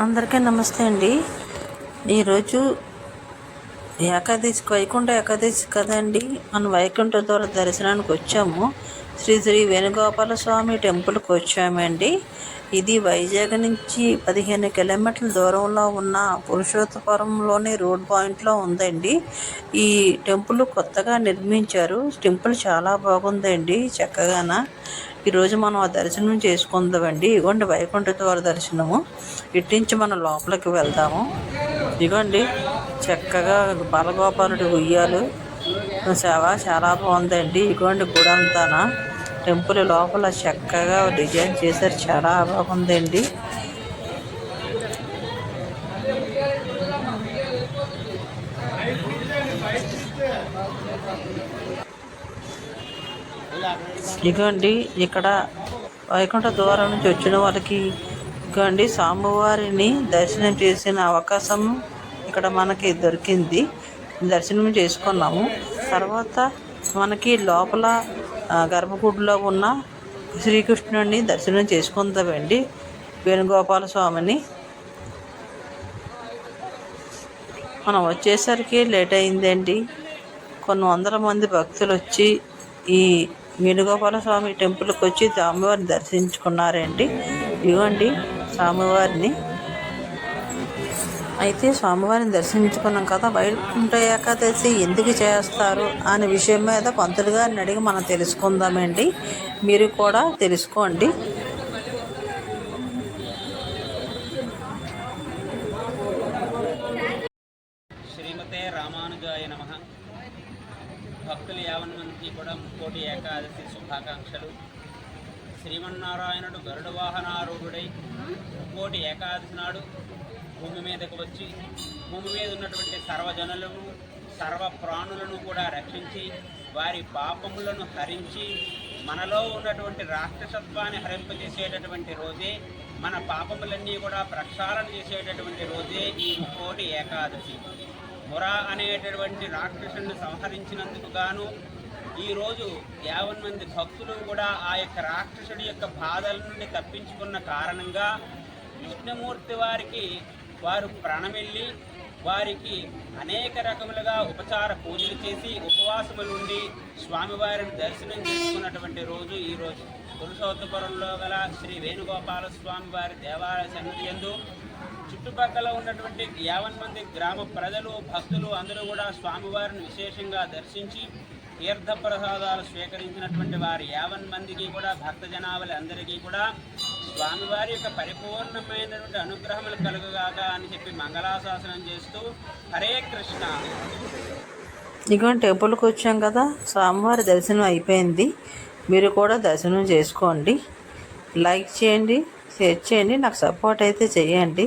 అందరికీ నమస్తే అండి. ఈరోజు ఏకాదశి, వైకుంఠ ఏకాదశి కదండి. మనం వైకుంఠ ద్వార దర్శనానికి వచ్చాము. శ్రీ శ్రీ వేణుగోపాల స్వామి టెంపుల్కి వచ్చామండి. ఇది వైజాగ్ నుంచి 15 కిలోమీటర్ల దూరంలో ఉన్న పురుషోత్తపురంలోని రోడ్ పాయింట్లో ఉందండి. ఈ టెంపుల్ కొత్తగా నిర్మించారు. టెంపుల్ చాలా బాగుందండి, చక్కగాన. ఈరోజు మనం ఆ దర్శనం చేసుకుందామండి. ఇదిగోండి వైకుంఠ ద్వార దర్శనము. ఇట్టించి మనం లోపలికి వెళ్దాము. ఇదిగోండి చక్కగా బాలగోపాలుడి ఉయ్యాలు సేవ చాలా బాగుందండి. ఇదిగోండి గుడి అంతాన టెంపుల్ లోపల చక్కగా డిజైన్ చేశారు, చాలా బాగుందండి. ఇదిగోండి ఇక్కడ వైకుంఠ ద్వారం నుంచి వచ్చిన వాళ్ళకి ఇదిగోండి స్వామివారిని దర్శనం చేసిన అవకాశం ఇక్కడ మనకి దొరికింది. దర్శనం చేసుకున్నాము. తర్వాత మనకి లోపల గర్భగుడిలో ఉన్న శ్రీకృష్ణుడిని దర్శనం చేసుకుందామండి, వేణుగోపాల స్వామిని. మనం వచ్చేసరికి లేట్ అయిందండి. కొన్ని వందల మంది భక్తులు వచ్చి ఈ వేణుగోపాల స్వామి టెంపుల్కి వచ్చి స్వామివారిని దర్శించుకున్నారండి. ఇవ్వండి స్వామివారిని. అయితే స్వామివారిని దర్శించుకున్నాం కదా, వైకుంఠ ఏకాదశి ఎందుకు చేస్తారు అనే విషయం మీద పంతులు గారిని అడిగి మనం తెలుసుకుందామండి. మీరు కూడా తెలుసుకోండి. శ్రీమతే రామానుజాయ నమః. భక్తులు 50 మందికి కూడా ముక్కోటి ఏకాదశి శుభాకాంక్షలు. శ్రీమన్నారాయణుడు గరుడ వాహనారూఢుడై ముక్కోటి ఏకాదశి నాడు భూమి మీదకు వచ్చి భూమి మీద ఉన్నటువంటి సర్వజనులను సర్వ ప్రాణులను కూడా రక్షించి వారి పాపములను హరించి మనలో ఉన్నటువంటి రాక్షసత్వాన్ని హరింపజేసేటటువంటి రోజే, మన పాపములన్నీ కూడా ప్రక్షాళన చేసేటటువంటి రోజే ఈ ముక్కోటి ఏకాదశి. మురా అనేటటువంటి రాక్షసుని సంహరించినందుకు గాను ఈరోజు 50 మంది భక్తులు కూడా ఆ యొక్క రాక్షసుడి యొక్క బాధల నుండి తప్పించుకున్న కారణంగా విష్ణుమూర్తి వారికి వారు ప్రణమిల్లి వారికి అనేక రకములుగా ఉపచార పూజలు చేసి ఉపవాసములుండి స్వామివారిని దర్శనం చేసుకున్నటువంటి రోజు ఈరోజు. పురుషోత్తపురంలో గల శ్రీ వేణుగోపాల స్వామి వారి దేవాలయ సన్నిధి యందు చుట్టుపక్కల ఉన్నటువంటి 50 మంది గ్రామ ప్రజలు భక్తులు అందరూ కూడా స్వామివారిని విశేషంగా దర్శించి తీర్థప్రసాదాలు స్వీకరించినటువంటి వారి 50 మందికి కూడా భక్త జనాభాలు అందరికీ కూడా స్వామివారి యొక్క పరిపూర్ణమైనటువంటి అనుగ్రహములు కలుగుగాక అని చెప్పి మంగళాశాసనం చేస్తూ హరే కృష్ణ. ఇక టెంపుల్కి వచ్చాం కదా, స్వామివారి దర్శనం అయిపోయింది. మీరు కూడా దర్శనం చేసుకోండి. లైక్ చేయండి, షేర్ చేయండి, నాకు సపోర్ట్ అయితే చేయండి.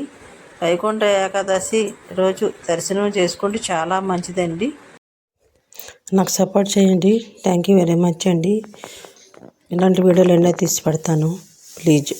వైకుంఠ ఏకాదశి రోజు దర్శనం చేసుకుంటే చాలా మంచిదండి. నాకు సపోర్ట్ చేయండి. థ్యాంక్ యూ వెరీ మచ్ అండి. ఇలాంటి వీడియోలు ఎన్నో తీసి పెడతాను. ప్లీజ్.